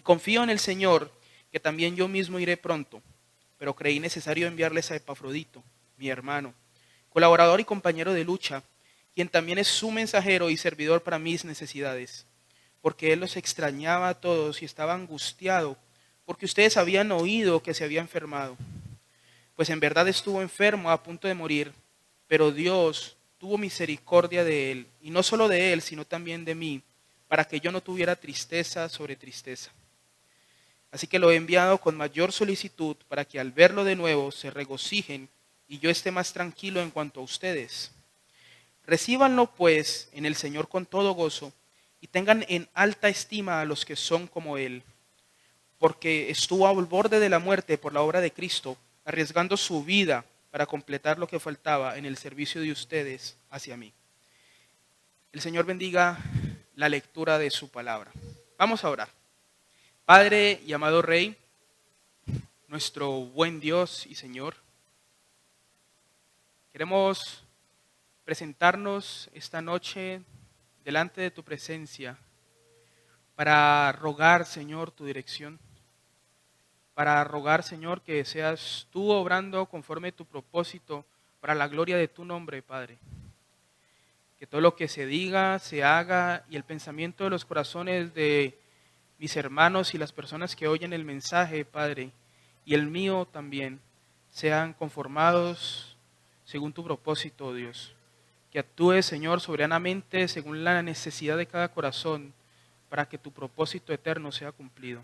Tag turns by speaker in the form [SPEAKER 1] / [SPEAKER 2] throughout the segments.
[SPEAKER 1] Y confío en el Señor, que también yo mismo iré pronto, pero creí necesario enviarles a Epafrodito, mi hermano, colaborador y compañero de lucha, quien también es su mensajero y servidor para mis necesidades, porque él los extrañaba a todos y estaba angustiado, porque ustedes habían oído que se había enfermado. Pues en verdad estuvo enfermo a punto de morir, pero Dios tuvo misericordia de él, y no solo de él, sino también de mí, para que yo no tuviera tristeza sobre tristeza. Así que lo he enviado con mayor solicitud para que al verlo de nuevo se regocijen y yo esté más tranquilo en cuanto a ustedes. Recíbanlo pues en el Señor con todo gozo y tengan en alta estima a los que son como Él, porque estuvo al borde de la muerte por la obra de Cristo, arriesgando su vida para completar lo que faltaba en el servicio de ustedes hacia mí. El Señor bendiga la lectura de su palabra. Vamos a orar. Padre y amado Rey, nuestro buen Dios y Señor, queremos presentarnos esta noche delante de tu presencia para rogar, Señor, tu dirección, para rogar, Señor, que seas tú obrando conforme a tu propósito para la gloria de tu nombre, Padre. Que todo lo que se diga, se haga y el pensamiento de los corazones de mis hermanos y las personas que oyen el mensaje, Padre, y el mío también, sean conformados según tu propósito, Dios. Que actúes, Señor, soberanamente según la necesidad de cada corazón, para que tu propósito eterno sea cumplido.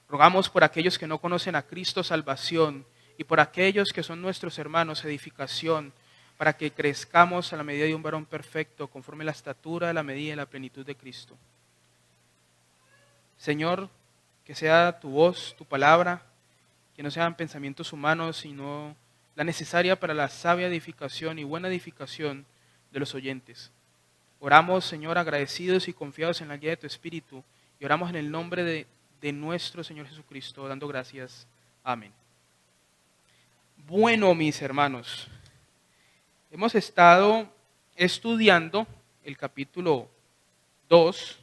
[SPEAKER 1] Rogamos por aquellos que no conocen a Cristo salvación y por aquellos que son nuestros hermanos edificación, para que crezcamos a la medida de un varón perfecto, conforme a la estatura, la medida y la plenitud de Cristo. Señor, que sea tu voz, tu palabra, que no sean pensamientos humanos, sino la necesaria para la sabia edificación y buena edificación de los oyentes. Oramos, Señor, agradecidos y confiados en la guía de tu Espíritu, y oramos en el nombre de nuestro Señor Jesucristo, dando gracias. Amén. Bueno, mis hermanos, hemos estado estudiando el capítulo 2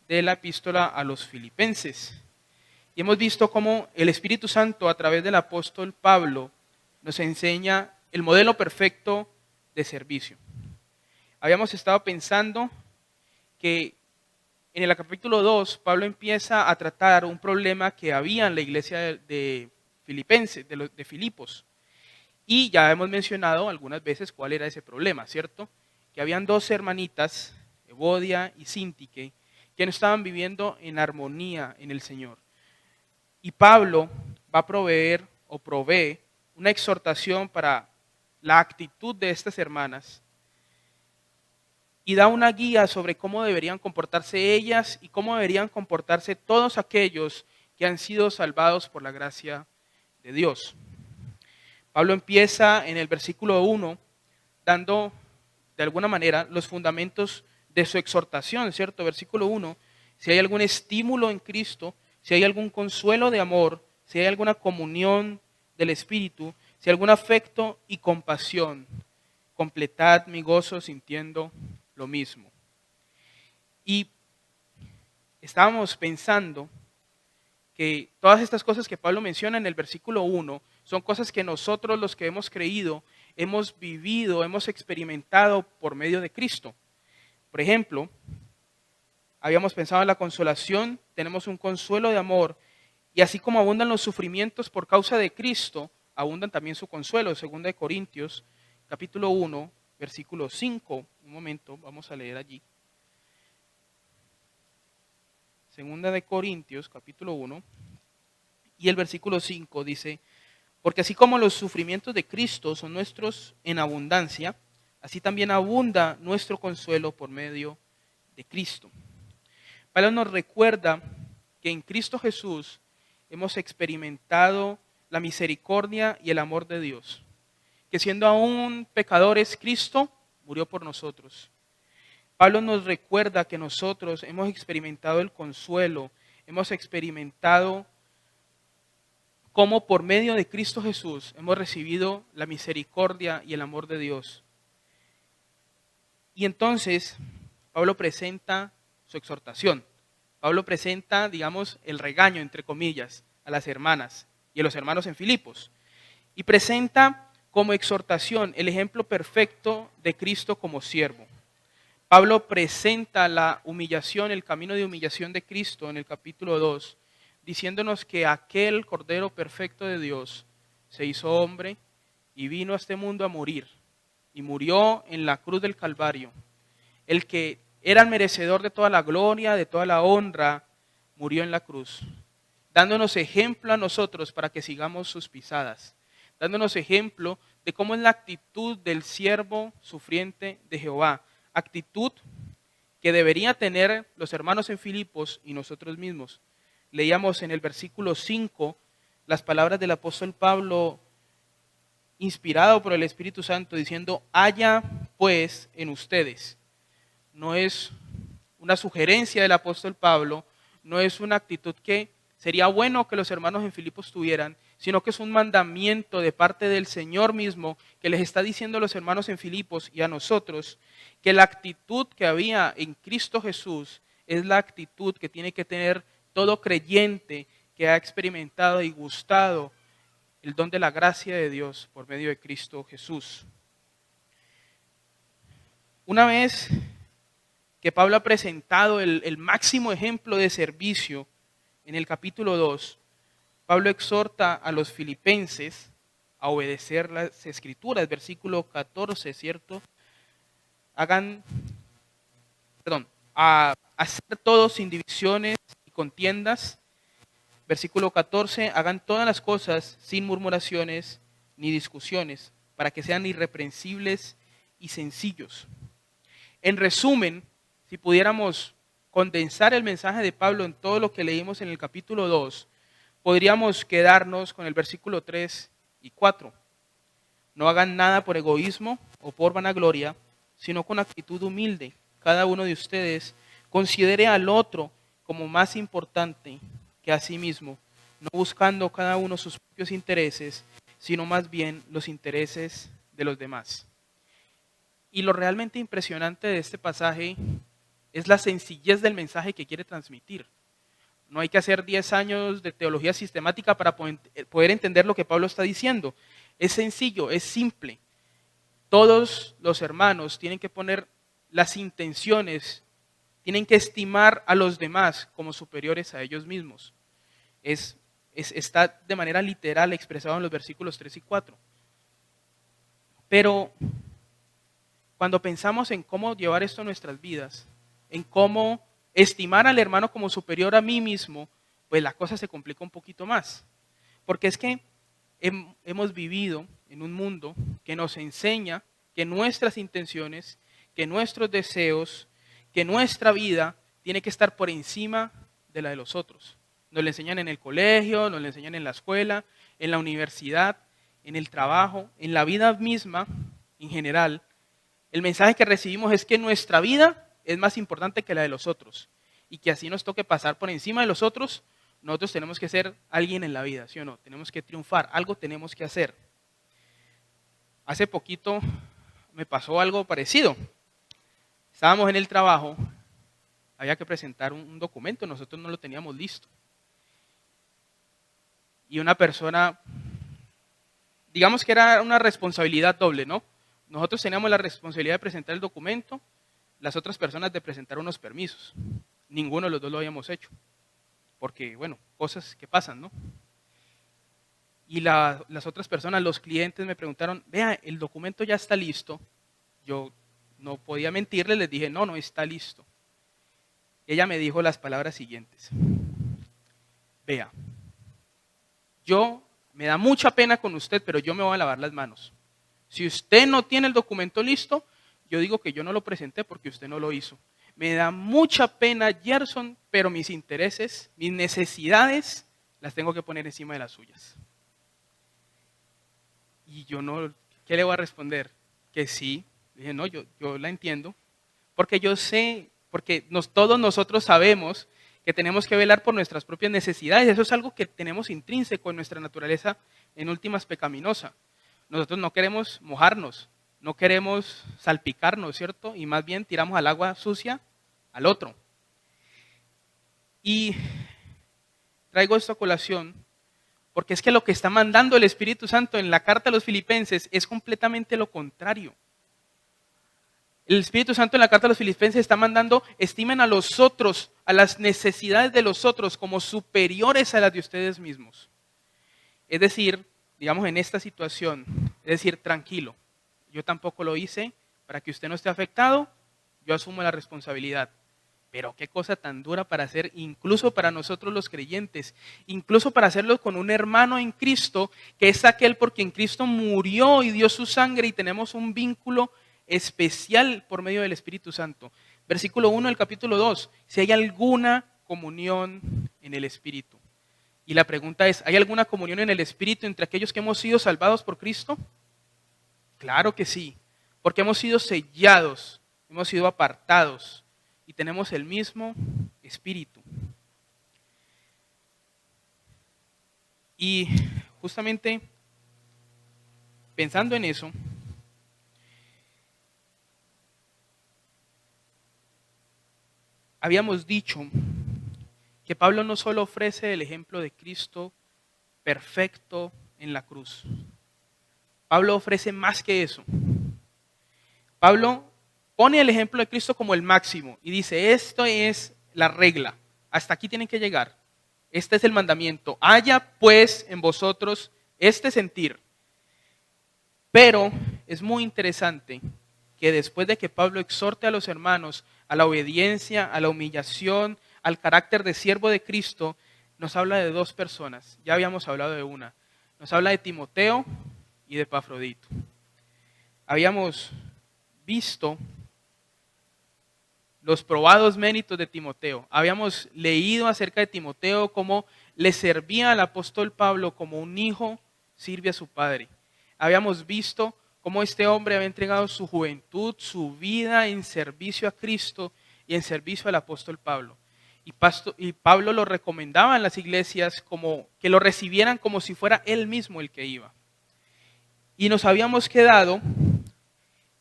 [SPEAKER 1] de la epístola a los Filipenses. Y hemos visto cómo el Espíritu Santo, a través del apóstol Pablo, nos enseña el modelo perfecto de servicio. Habíamos estado pensando que en el capítulo 2, Pablo empieza a tratar un problema que había en la iglesia de Filipenses, de Filipos. Y ya hemos mencionado algunas veces cuál era ese problema, ¿cierto? Que habían dos hermanitas, Evodia y Síntique, que no estaban viviendo en armonía en el Señor. Y Pablo va a provee una exhortación para la actitud de estas hermanas y da una guía sobre cómo deberían comportarse ellas y cómo deberían comportarse todos aquellos que han sido salvados por la gracia de Dios. Pablo empieza en el versículo 1 dando de alguna manera los fundamentos de su exhortación, ¿cierto? Versículo 1, si hay algún estímulo en Cristo, si hay algún consuelo de amor, si hay alguna comunión del Espíritu, si hay algún afecto y compasión, completad mi gozo sintiendo lo mismo. Y estábamos pensando que todas estas cosas que Pablo menciona en el versículo 1 son cosas que nosotros los que hemos creído, hemos vivido, hemos experimentado por medio de Cristo. Por ejemplo, habíamos pensado en la consolación, tenemos un consuelo de amor, y así como abundan los sufrimientos por causa de Cristo, abundan también su consuelo. 2 Corintios, capítulo 1, versículo 5. Un momento, vamos a leer allí. 2 Corintios, capítulo 1, y el versículo 5 dice: porque así como los sufrimientos de Cristo son nuestros en abundancia, así también abunda nuestro consuelo por medio de Cristo. Pablo nos recuerda que en Cristo Jesús hemos experimentado la misericordia y el amor de Dios, que siendo aún pecadores, Cristo murió por nosotros. Pablo nos recuerda que nosotros hemos experimentado el consuelo, hemos experimentado cómo por medio de Cristo Jesús hemos recibido la misericordia y el amor de Dios. Y entonces Pablo presenta su exhortación. Pablo presenta, digamos, el regaño, entre comillas, a las hermanas y a los hermanos en Filipos. Y presenta como exhortación el ejemplo perfecto de Cristo como siervo. Pablo presenta la humillación, el camino de humillación de Cristo en el capítulo 2, diciéndonos que aquel Cordero perfecto de Dios se hizo hombre y vino a este mundo a morir. Y murió en la cruz del Calvario. El que era el merecedor de toda la gloria, de toda la honra, murió en la cruz, dándonos ejemplo a nosotros para que sigamos sus pisadas, dándonos ejemplo de cómo es la actitud del siervo sufriente de Jehová, actitud que debería tener los hermanos en Filipos y nosotros mismos. Leíamos en el versículo 5 las palabras del apóstol Pablo, inspirado por el Espíritu Santo, diciendo: haya pues en ustedes. No es una sugerencia del apóstol Pablo, no es una actitud que sería bueno que los hermanos en Filipos tuvieran, sino que es un mandamiento de parte del Señor mismo que les está diciendo a los hermanos en Filipos y a nosotros que la actitud que había en Cristo Jesús es la actitud que tiene que tener todo creyente que ha experimentado y gustado el don de la gracia de Dios por medio de Cristo Jesús. Una vez que Pablo ha presentado el máximo ejemplo de servicio en el capítulo 2, Pablo exhorta a los filipenses a obedecer las escrituras, versículo 14, ¿cierto? A hacer todo sin divisiones y contiendas. Versículo 14, hagan todas las cosas sin murmuraciones ni discusiones, para que sean irreprensibles y sencillos. En resumen, si pudiéramos condensar el mensaje de Pablo en todo lo que leímos en el capítulo 2, podríamos quedarnos con el versículo 3 y 4. No hagan nada por egoísmo o por vanagloria, sino con actitud humilde. Cada uno de ustedes considere al otro como más importante que a sí mismo, no buscando cada uno sus propios intereses, sino más bien los intereses de los demás. Y lo realmente impresionante de este pasaje es la sencillez del mensaje que quiere transmitir. No hay que hacer 10 años de teología sistemática para poder entender lo que Pablo está diciendo. Es sencillo, es simple. Todos los hermanos tienen que poner las intenciones, tienen que estimar a los demás como superiores a ellos mismos. Está de manera literal expresado en los versículos 3 y 4. Pero cuando pensamos en cómo llevar esto a nuestras vidas, en cómo estimar al hermano como superior a mí mismo, pues la cosa se complica un poquito más. Porque es que hemos vivido en un mundo que nos enseña que nuestras intenciones, que nuestros deseos, que nuestra vida tiene que estar por encima de la de los otros. Nos lo enseñan en el colegio, nos lo enseñan en la escuela, en la universidad, en el trabajo, en la vida misma, en general. El mensaje que recibimos es que nuestra vida es más importante que la de los otros. Y que así nos toque pasar por encima de los otros, nosotros tenemos que ser alguien en la vida, ¿sí o no? Tenemos que triunfar, algo tenemos que hacer. Hace poquito me pasó algo parecido. Estábamos en el trabajo, había que presentar un documento, nosotros no lo teníamos listo. Y una persona, digamos que era una responsabilidad doble, ¿no? Nosotros teníamos la responsabilidad de presentar el documento, las otras personas de presentar unos permisos. Ninguno de los dos lo habíamos hecho, porque, bueno, cosas que pasan, ¿no? Y las otras personas, los clientes me preguntaron, vea, el documento ya está listo. Yo no podía mentirles, les dije, no está listo. Ella me dijo las palabras siguientes: vea, me da mucha pena con usted, pero yo me voy a lavar las manos. Si usted no tiene el documento listo, yo digo que yo no lo presenté porque usted no lo hizo. Me da mucha pena, Gerson, pero mis intereses, mis necesidades, las tengo que poner encima de las suyas. Y yo no, ¿qué le voy a responder? Que sí. Dije, no, yo la entiendo. Porque yo sé, porque todos nosotros sabemos que tenemos que velar por nuestras propias necesidades. Eso es algo que tenemos intrínseco en nuestra naturaleza, en últimas pecaminosa. Nosotros no queremos mojarnos, no queremos salpicarnos, ¿cierto? Y más bien tiramos al agua sucia al otro. Y traigo esto a colación porque es que lo que está mandando el Espíritu Santo en la carta a los Filipenses es completamente lo contrario. El Espíritu Santo en la carta a los Filipenses está mandando: estimen a los otros, a las necesidades de los otros como superiores a las de ustedes mismos. Es decir, digamos en esta situación, es decir, tranquilo, yo tampoco lo hice, para que usted no esté afectado, yo asumo la responsabilidad. Pero qué cosa tan dura para hacer, incluso para nosotros los creyentes, incluso para hacerlo con un hermano en Cristo, que es aquel por quien Cristo murió y dio su sangre y tenemos un vínculo especial por medio del Espíritu Santo. Versículo 1 del capítulo 2, si hay alguna comunión en el Espíritu. Y la pregunta es, ¿hay alguna comunión en el Espíritu entre aquellos que hemos sido salvados por Cristo? Claro que sí, porque hemos sido sellados, hemos sido apartados y tenemos el mismo Espíritu. Y justamente pensando en eso, habíamos dicho que Pablo no solo ofrece el ejemplo de Cristo perfecto en la cruz. Pablo ofrece más que eso. Pablo pone el ejemplo de Cristo como el máximo y dice: esto es la regla, hasta aquí tienen que llegar. Este es el mandamiento. Haya pues en vosotros este sentir. Pero es muy interesante que después de que Pablo exhorte a los hermanos a la obediencia, a la humillación, al carácter de siervo de Cristo, nos habla de dos personas. Ya habíamos hablado de una. Nos habla de Timoteo y de Epafrodito. Habíamos visto los probados méritos de Timoteo. Habíamos leído acerca de Timoteo, cómo le servía al apóstol Pablo como un hijo sirve a su padre. Habíamos visto cómo este hombre había entregado su juventud, su vida en servicio a Cristo y en servicio al apóstol Pablo. Y Pablo lo recomendaba en las iglesias como que lo recibieran como si fuera él mismo el que iba. Y nos habíamos quedado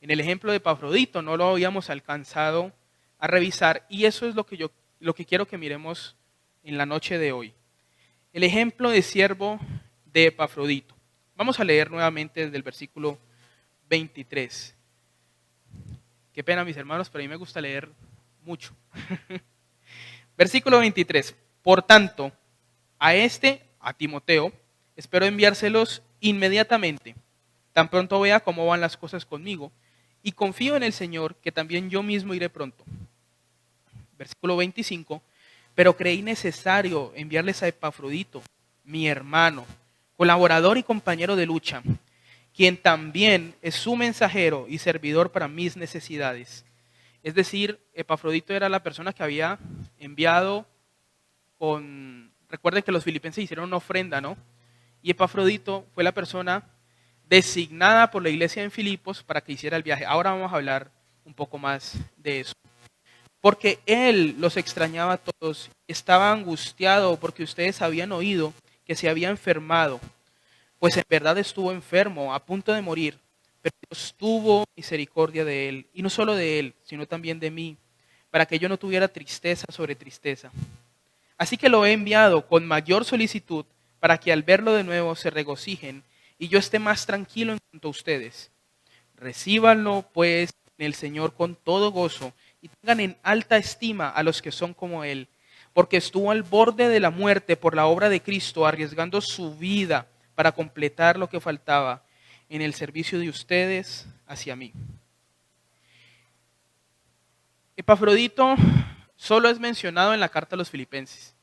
[SPEAKER 1] en el ejemplo de Epafrodito, no lo habíamos alcanzado a revisar, y eso es lo que quiero que miremos en la noche de hoy. El ejemplo de siervo de Epafrodito. Vamos a leer nuevamente desde el versículo 23. Qué pena, mis hermanos, pero a mí me gusta leer mucho. Versículo 23. Por tanto, a Timoteo, espero enviárselos inmediatamente, tan pronto vea cómo van las cosas conmigo, y confío en el Señor que también yo mismo iré pronto. Versículo 25. Pero creí necesario enviarles a Epafrodito, mi hermano, colaborador y compañero de lucha, quien también es su mensajero y servidor para mis necesidades. Es decir, Epafrodito era la persona que había enviado recuerden que los filipenses hicieron una ofrenda, ¿no? Y Epafrodito fue la persona designada por la iglesia en Filipos para que hiciera el viaje. Ahora vamos a hablar un poco más de eso. Porque él los extrañaba a todos, estaba angustiado porque ustedes habían oído que se había enfermado, pues en verdad estuvo enfermo, a punto de morir, pero Dios tuvo misericordia de él, y no solo de él, sino también de mí, para que yo no tuviera tristeza sobre tristeza. Así que lo he enviado con mayor solicitud, para que al verlo de nuevo se regocijen, y yo esté más tranquilo en cuanto a ustedes. Recíbanlo, pues, en el Señor con todo gozo, y tengan en alta estima a los que son como Él, porque estuvo al borde de la muerte por la obra de Cristo, arriesgando su vida para completar lo que faltaba en el servicio de ustedes hacia mí. Epafrodito solo es mencionado en la carta a los Filipenses.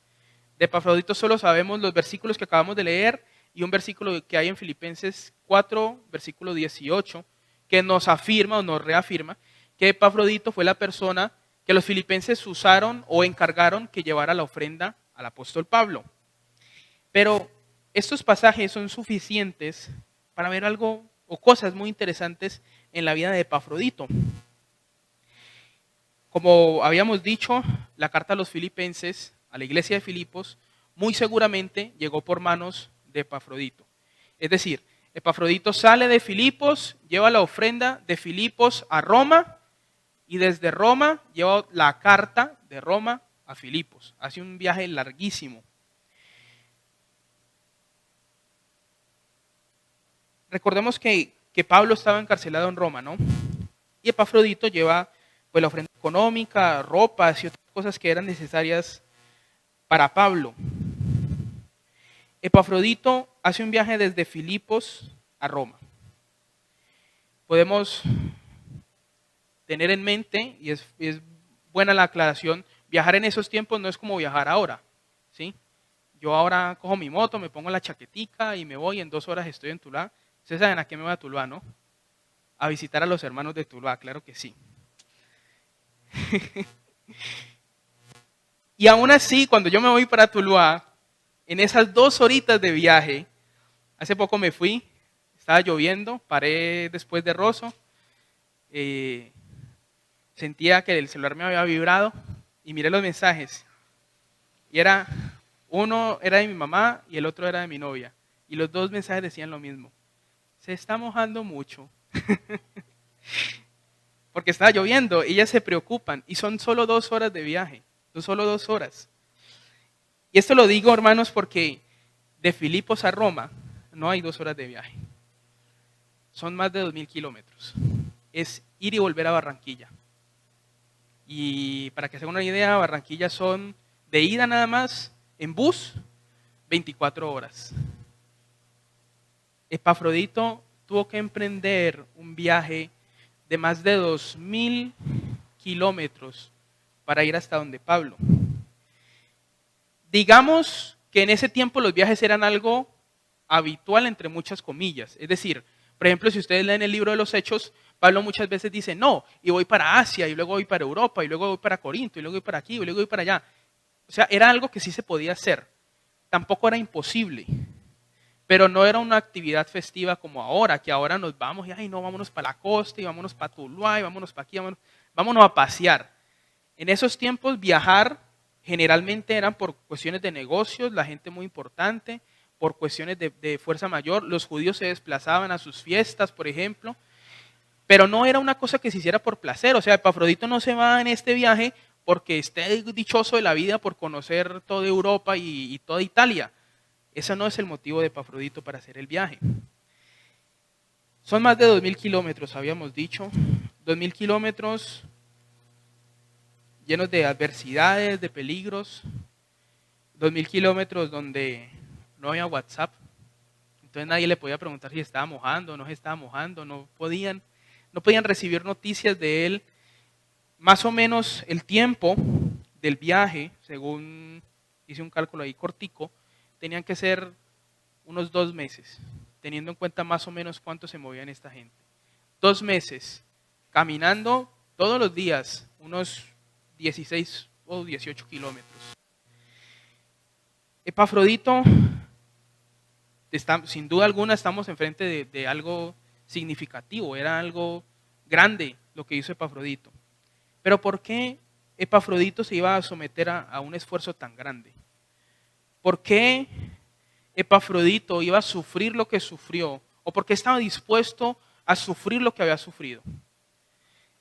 [SPEAKER 1] De Epafrodito solo sabemos los versículos que acabamos de leer y un versículo que hay en Filipenses 4, versículo 18, que nos afirma o nos reafirma que Epafrodito fue la persona que los filipenses usaron o encargaron que llevara la ofrenda al apóstol Pablo. Pero estos pasajes son suficientes para ver algo o cosas muy interesantes en la vida de Epafrodito. Como habíamos dicho, la carta a los filipenses, a la iglesia de Filipos, muy seguramente llegó por manos de Epafrodito. Es decir, Epafrodito sale de Filipos, lleva la ofrenda de Filipos a Roma y desde Roma lleva la carta de Roma a Filipos. Hace un viaje larguísimo. Recordemos que Pablo estaba encarcelado en Roma, ¿no? Y Epafrodito lleva pues la ofrenda económica, ropas y otras cosas que eran necesarias para Pablo. Epafrodito hace un viaje desde Filipos a Roma. Podemos tener en mente, y es buena la aclaración, viajar en esos tiempos no es como viajar ahora, ¿sí? Yo ahora cojo mi moto, me pongo la chaquetica y me voy, en 2 horas estoy en Tuluá. Ustedes saben a qué me voy a Tuluá, ¿no? A visitar a los hermanos de Tuluá, claro que sí. Y aún así, cuando yo me voy para Tuluá, en esas 2 horitas de viaje, hace poco me fui, estaba lloviendo, paré después de Rosso, sentía que el celular me había vibrado y miré los mensajes. Y uno era de mi mamá y el otro era de mi novia. Y los 2 mensajes decían lo mismo. Se está mojando mucho. Porque estaba lloviendo, ellas se preocupan y son solo 2 horas de viaje, solo 2 horas. Y esto lo digo, hermanos, porque de Filipos a Roma no hay 2 horas de viaje. Son más de 2.000 kilómetros. Es ir y volver a Barranquilla. Y para que se hagan una idea, Barranquilla son de ida nada más, en bus, 24 horas. Epafrodito tuvo que emprender un viaje de más de 2.000 kilómetros para ir hasta donde Pablo. Digamos que en ese tiempo los viajes eran algo habitual entre muchas comillas. Es decir, por ejemplo, si ustedes leen el libro de los Hechos, Pablo muchas veces dice, no, y voy para Asia, y luego voy para Europa, y luego voy para Corinto, y luego voy para aquí, y luego voy para allá. O sea, era algo que sí se podía hacer. Tampoco era imposible. Pero no era una actividad festiva como ahora, que ahora nos vamos y, ay, no, vámonos para la costa, y vámonos para Tuluá, y vámonos para aquí, vámonos a pasear. En esos tiempos viajar generalmente eran por cuestiones de negocios, la gente muy importante, por cuestiones de fuerza mayor. Los judíos se desplazaban a sus fiestas, por ejemplo, pero no era una cosa que se hiciera por placer. O sea, Epafrodito no se va en este viaje porque esté dichoso de la vida por conocer toda Europa y toda Italia. Ese no es el motivo de Epafrodito para hacer el viaje. Son más de 2.000 kilómetros, habíamos dicho. 2.000 kilómetros llenos de adversidades, de peligros. 2.000 kilómetros donde no había WhatsApp. Entonces nadie le podía preguntar si estaba mojando o no se estaba mojando. No podían recibir noticias de él. Más o menos el tiempo del viaje, según hice un cálculo ahí cortico, tenían que ser unos 2 meses, teniendo en cuenta más o menos cuánto se movían esta gente. 2 meses, caminando todos los días, unos 16 o 18 kilómetros. Epafrodito, sin duda alguna estamos enfrente de algo significativo, era algo grande lo que hizo Epafrodito. Pero ¿por qué Epafrodito se iba a someter a un esfuerzo tan grande? ¿Por qué Epafrodito iba a sufrir lo que sufrió? ¿O por qué estaba dispuesto a sufrir lo que había sufrido?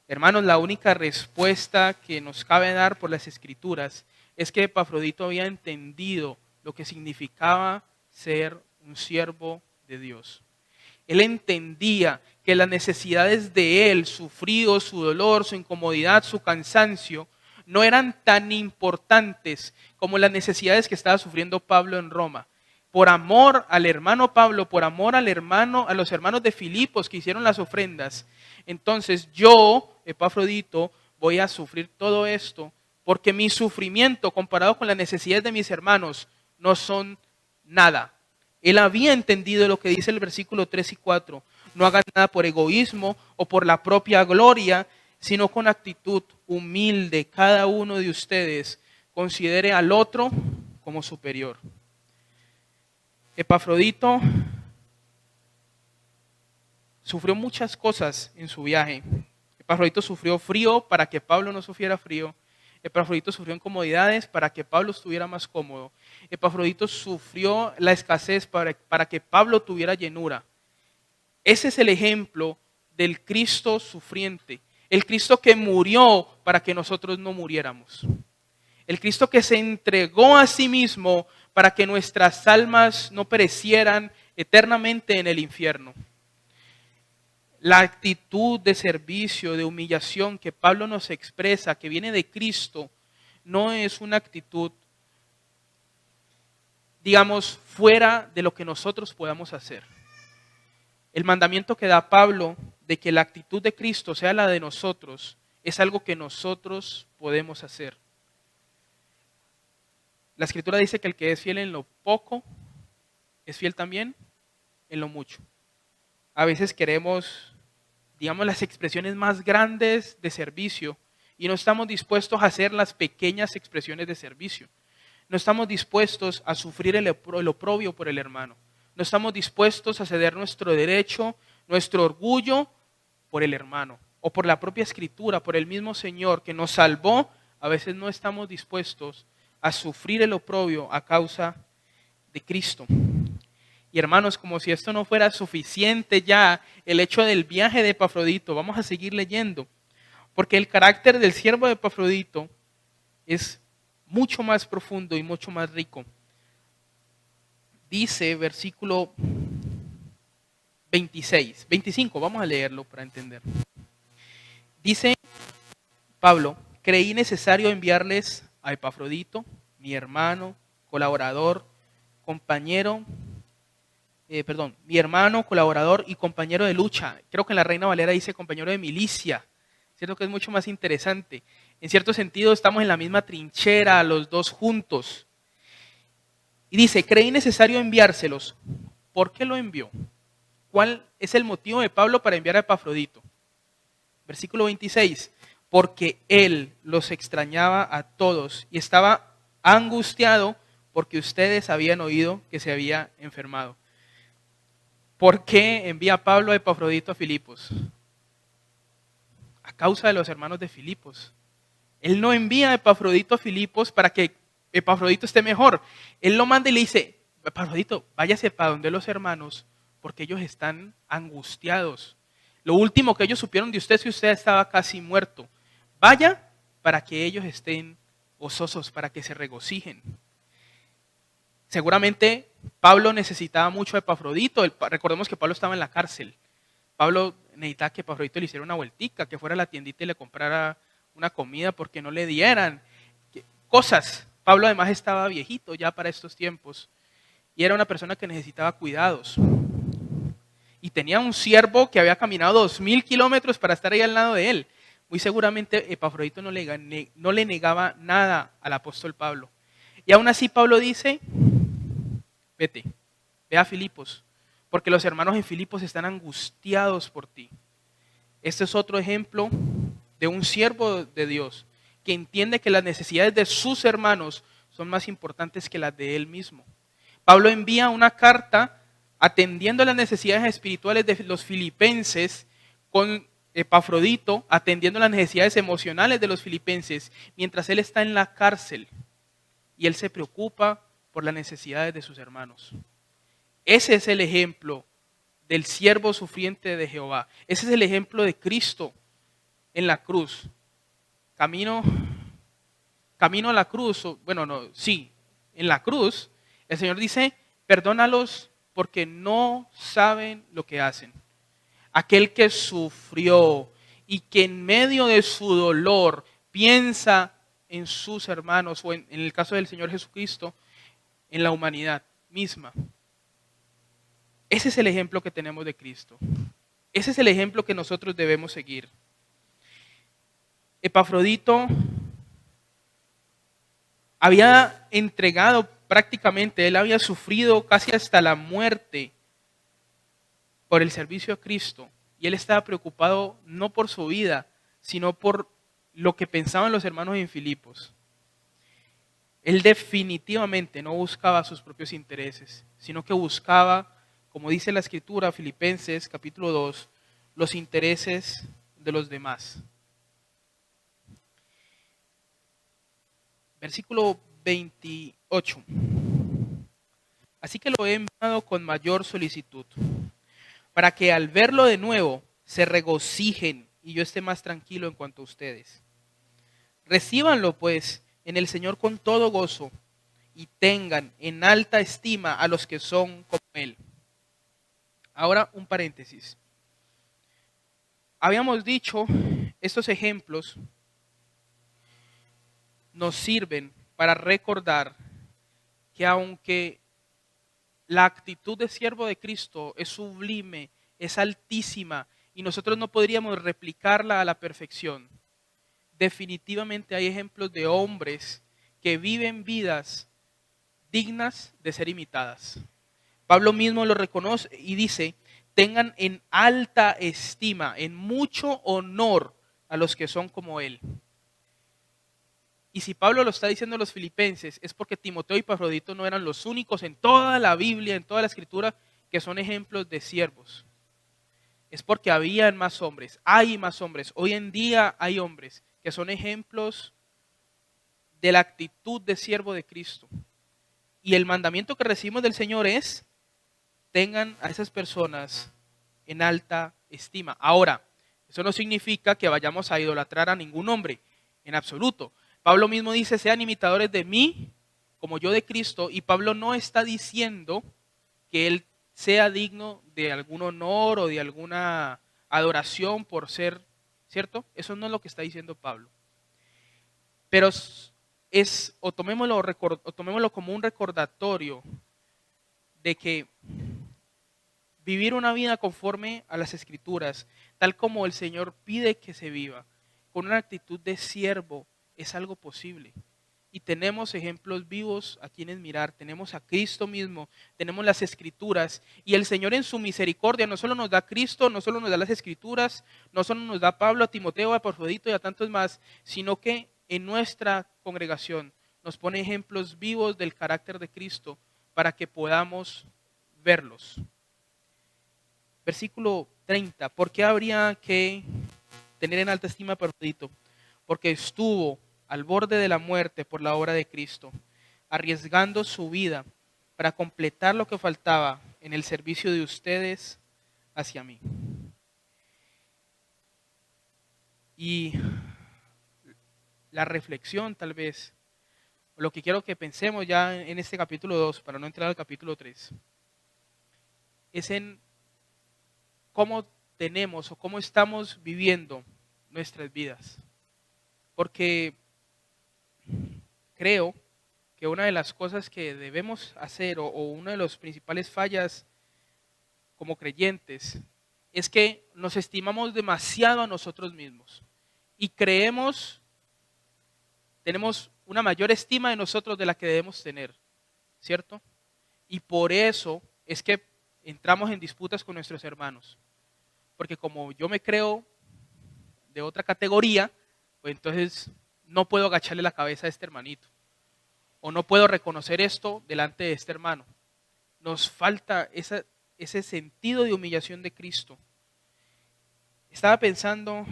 [SPEAKER 1] Hermanos, la única respuesta que nos cabe dar por las Escrituras es que Epafrodito había entendido lo que significaba ser un siervo de Dios. Él entendía que las necesidades de él, su frío, su dolor, su incomodidad, su cansancio, no eran tan importantes como las necesidades que estaba sufriendo Pablo en Roma. Por amor al hermano Pablo, por amor a los hermanos de Filipos que hicieron las ofrendas, entonces yo, Epafrodito, voy a sufrir todo esto porque mi sufrimiento comparado con las necesidades de mis hermanos no son nada. Él había entendido lo que dice el versículo 3 y 4. No hagan nada por egoísmo o por la propia gloria, sino con actitud humilde. Cada uno de ustedes considere al otro como superior. Epafrodito sufrió muchas cosas en su viaje. Epafrodito sufrió frío para que Pablo no sufriera frío. Epafrodito sufrió incomodidades para que Pablo estuviera más cómodo. Epafrodito sufrió la escasez para que Pablo tuviera llenura. Ese es el ejemplo del Cristo sufriente. El Cristo que murió para que nosotros no muriéramos. El Cristo que se entregó a sí mismo para que nuestras almas no perecieran eternamente en el infierno. La actitud de servicio, de humillación que Pablo nos expresa, que viene de Cristo, no es una actitud, digamos, fuera de lo que nosotros podamos hacer. El mandamiento que da Pablo de que la actitud de Cristo sea la de nosotros es algo que nosotros podemos hacer. La Escritura dice que el que es fiel en lo poco, es fiel también en lo mucho. A veces queremos, digamos, las expresiones más grandes de servicio y no estamos dispuestos a hacer las pequeñas expresiones de servicio. No estamos dispuestos a sufrir el oprobio por el hermano. No estamos dispuestos a ceder nuestro derecho, nuestro orgullo por el hermano o por la propia Escritura, por el mismo Señor que nos salvó. A veces no estamos dispuestos a sufrir el oprobio a causa de Cristo. Y hermanos, como si esto no fuera suficiente ya, el hecho del viaje de Epafrodito, vamos a seguir leyendo, porque el carácter del siervo de Epafrodito es mucho más profundo y mucho más rico. Dice versículo 25, vamos a leerlo para entender. Dice Pablo, creí necesario enviarles a Epafrodito, mi hermano, colaborador, mi hermano, colaborador y compañero de lucha. Creo que en la Reina Valera dice compañero de milicia. Cierto que es mucho más interesante. En cierto sentido estamos en la misma trinchera, los dos juntos. Y dice, creí necesario enviárselos. ¿Por qué lo envió? ¿Cuál es el motivo de Pablo para enviar a Epafrodito? Versículo 26. Porque él los extrañaba a todos y estaba angustiado porque ustedes habían oído que se había enfermado. ¿Por qué envía Pablo a Epafrodito a Filipos? A causa de los hermanos de Filipos. Él no envía a Epafrodito a Filipos para que Epafrodito esté mejor. Él lo manda y le dice, Epafrodito, váyase para donde los hermanos, porque ellos están angustiados. Lo último que ellos supieron de usted es que usted estaba casi muerto. Vaya para que ellos estén gozosos, para que se regocijen. Seguramente Pablo necesitaba mucho a Epafrodito. Recordemos que Pablo estaba en la cárcel. Pablo necesitaba que Epafrodito le hiciera una vueltica, que fuera a la tiendita y le comprara una comida porque no le dieran cosas. Pablo además estaba viejito ya para estos tiempos y era una persona que necesitaba cuidados. Y tenía un siervo que había caminado 2000 kilómetros para estar ahí al lado de él. Muy seguramente Epafrodito no le negaba nada al apóstol Pablo. Y aún así Pablo dice, vete, ve a Filipos, porque los hermanos en Filipos están angustiados por ti. Este es otro ejemplo de un siervo de Dios que entiende que las necesidades de sus hermanos son más importantes que las de él mismo. Pablo envía una carta atendiendo las necesidades espirituales de los filipenses con Epafrodito, atendiendo las necesidades emocionales de los filipenses, mientras él está en la cárcel y él se preocupa por las necesidades de sus hermanos. Ese es el ejemplo del siervo sufriente de Jehová. Ese es el ejemplo de Cristo en la cruz. Camino a la cruz, en la cruz, el Señor dice, perdónalos porque no saben lo que hacen. Aquel que sufrió y que en medio de su dolor piensa en sus hermanos, o en el caso del Señor Jesucristo, en la humanidad misma. Ese es el ejemplo que tenemos de Cristo. Ese es el ejemplo que nosotros debemos seguir. Epafrodito había entregado prácticamente, él había sufrido casi hasta la muerte por el servicio a Cristo. Y él estaba preocupado no por su vida, sino por lo que pensaban los hermanos en Filipos. Él definitivamente no buscaba sus propios intereses, sino que buscaba, como dice la Escritura, Filipenses capítulo 2, los intereses de los demás. Versículo 28. Así que lo he enviado con mayor solicitud, para que al verlo de nuevo se regocijen y yo esté más tranquilo en cuanto a ustedes. Recíbanlo pues en el Señor con todo gozo y tengan en alta estima a los que son como Él. Ahora un paréntesis. Habíamos dicho, estos ejemplos nos sirven para recordar que aunque la actitud de siervo de Cristo es sublime, es altísima y nosotros no podríamos replicarla a la perfección, definitivamente hay ejemplos de hombres que viven vidas dignas de ser imitadas. Pablo mismo lo reconoce y dice, tengan en alta estima, en mucho honor a los que son como él. Y si Pablo lo está diciendo a los filipenses, es porque Timoteo y Epafrodito no eran los únicos en toda la Biblia, en toda la Escritura, que son ejemplos de siervos. Es porque habían más hombres, hay más hombres. Hoy en día hay hombres que son ejemplos de la actitud de siervo de Cristo. Y el mandamiento que recibimos del Señor es, tengan a esas personas en alta estima. Ahora, eso no significa que vayamos a idolatrar a ningún hombre, en absoluto. Pablo mismo dice, sean imitadores de mí, como yo de Cristo, y Pablo no está diciendo que él sea digno de algún honor o de alguna adoración por ser, ¿cierto? Eso no es lo que está diciendo Pablo. Pero o tomémoslo como un recordatorio de que vivir una vida conforme a las Escrituras, tal como el Señor pide que se viva, con una actitud de siervo, es algo posible. Y tenemos ejemplos vivos a quienes mirar, tenemos a Cristo mismo, tenemos las Escrituras, y el Señor en su misericordia no solo nos da a Cristo, no solo nos da las Escrituras, no solo nos da a Pablo, a Timoteo, a Epafrodito y a tantos más, sino que en nuestra congregación nos pone ejemplos vivos del carácter de Cristo para que podamos verlos. Versículo 30, ¿por qué habría que tener en alta estima a Epafrodito? Porque estuvo al borde de la muerte por la obra de Cristo, arriesgando su vida para completar lo que faltaba en el servicio de ustedes hacia mí. Y la reflexión tal vez, lo que quiero que pensemos ya en este capítulo 2, para no entrar al capítulo 3, es en cómo tenemos o cómo estamos viviendo nuestras vidas. Porque creo que una de las cosas que debemos hacer o una de las principales fallas como creyentes es que nos estimamos demasiado a nosotros mismos y tenemos una mayor estima de nosotros de la que debemos tener, ¿cierto? Y por eso es que entramos en disputas con nuestros hermanos, porque como yo me creo de otra categoría, pues entonces no puedo agacharle la cabeza a este hermanito. O no puedo reconocer esto delante de este hermano. Nos falta ese sentido de humillación de Cristo. Estaba pensando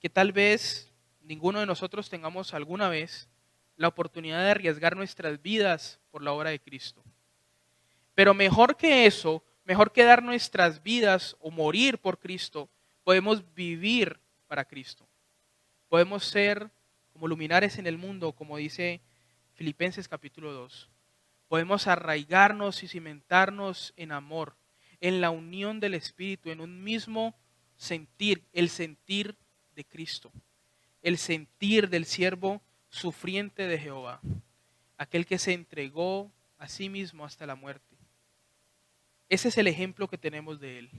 [SPEAKER 1] que tal vez ninguno de nosotros tengamos alguna vez la oportunidad de arriesgar nuestras vidas por la obra de Cristo. Pero mejor que eso, mejor que dar nuestras vidas o morir por Cristo, podemos vivir para Cristo. Podemos ser como luminares en el mundo, como dice Filipenses capítulo 2. Podemos arraigarnos y cimentarnos en amor, en la unión del Espíritu, en un mismo sentir, el sentir de Cristo, el sentir del siervo sufriente de Jehová, aquel que se entregó a sí mismo hasta la muerte. Ese es el ejemplo que tenemos de él.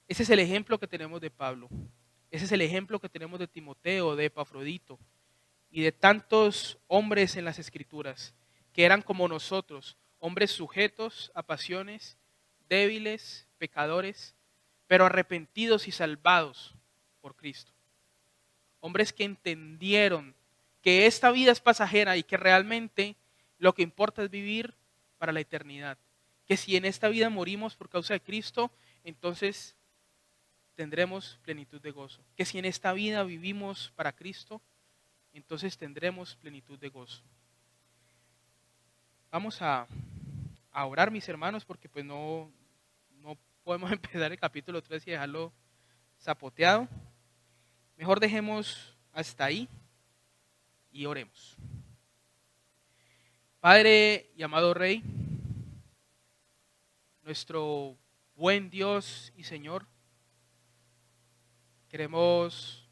[SPEAKER 1] Ese es el ejemplo que tenemos de Pablo. Ese es el ejemplo que tenemos de Timoteo, de Epafrodito y de tantos hombres en las Escrituras que eran como nosotros, hombres sujetos a pasiones, débiles, pecadores, pero arrepentidos y salvados por Cristo. Hombres que entendieron que esta vida es pasajera y que realmente lo que importa es vivir para la eternidad. Que si en esta vida morimos por causa de Cristo, entonces tendremos plenitud de gozo. Que si en esta vida vivimos para Cristo, entonces tendremos plenitud de gozo. Vamos a orar, mis hermanos, porque pues no podemos empezar el capítulo 3 y dejarlo zapoteado. Mejor dejemos hasta ahí. y oremos. Padre y amado Rey, nuestro buen Dios y Señor, queremos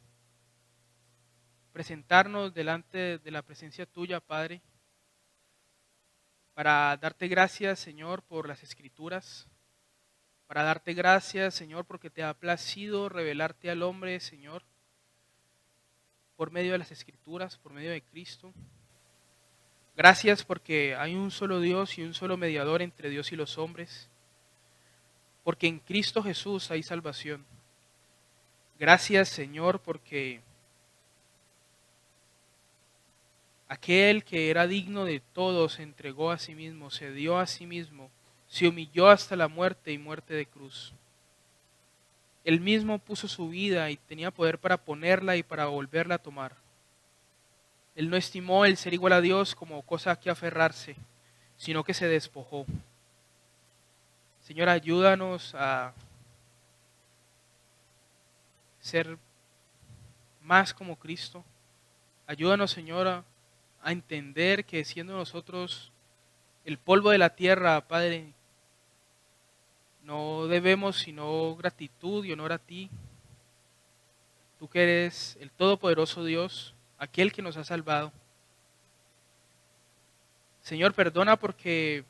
[SPEAKER 1] presentarnos delante de la presencia tuya, Padre, para darte gracias, Señor, por las Escrituras, para darte gracias, Señor, porque te ha placido revelarte al hombre, Señor, por medio de las Escrituras, por medio de Cristo. Gracias porque hay un solo Dios y un solo mediador entre Dios y los hombres, porque en Cristo Jesús hay salvación. Gracias, Señor, porque aquel que era digno de todo se entregó a sí mismo, se dio a sí mismo, se humilló hasta la muerte y muerte de cruz. Él mismo puso su vida y tenía poder para ponerla y para volverla a tomar. Él no estimó el ser igual a Dios como cosa a que aferrarse, sino que se despojó. Señor, ayúdanos a ser más como Cristo. Ayúdanos, Señor, a entender que siendo nosotros el polvo de la tierra, Padre, no debemos sino gratitud y honor a ti. Tú que eres el todopoderoso Dios, aquel que nos ha salvado. Señor, perdona porque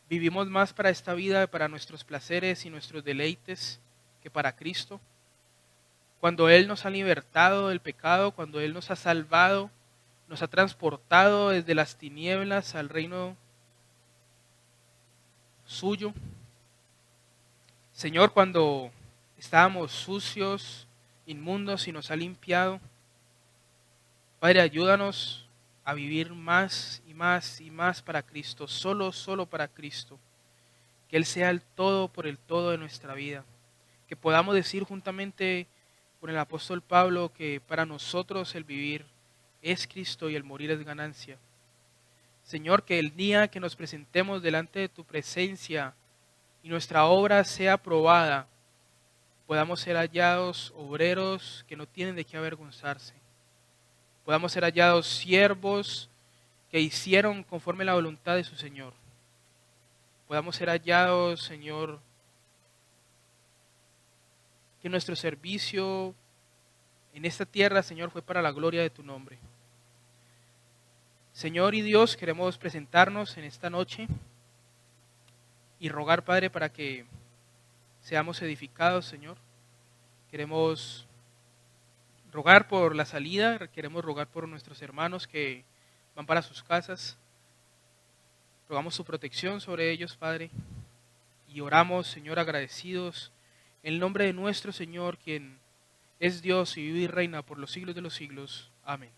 [SPEAKER 1] vivimos más para esta vida, para nuestros placeres y nuestros deleites, que para Cristo. Cuando Él nos ha libertado del pecado, cuando Él nos ha salvado, nos ha transportado desde las tinieblas al reino suyo. Señor, cuando estábamos sucios, inmundos y nos ha limpiado. Padre, ayúdanos a vivir más y más y más para Cristo, solo para Cristo. Que Él sea el todo por el todo de nuestra vida. Que podamos decir juntamente con el apóstol Pablo que para nosotros el vivir es Cristo y el morir es ganancia. Señor, que el día que nos presentemos delante de tu presencia y nuestra obra sea aprobada, podamos ser hallados obreros que no tienen de qué avergonzarse. Podamos ser hallados siervos que hicieron conforme a la voluntad de su Señor. Podamos ser hallados, Señor, que nuestro servicio en esta tierra, Señor, fue para la gloria de tu nombre. Señor y Dios, queremos presentarnos en esta noche y rogar, Padre, para que seamos edificados, Señor. Queremos rogar por la salida, queremos rogar por nuestros hermanos que van para sus casas. Rogamos su protección sobre ellos, Padre, y oramos, Señor, agradecidos en el nombre de nuestro Señor, quien es Dios y vive y reina por los siglos de los siglos. Amén.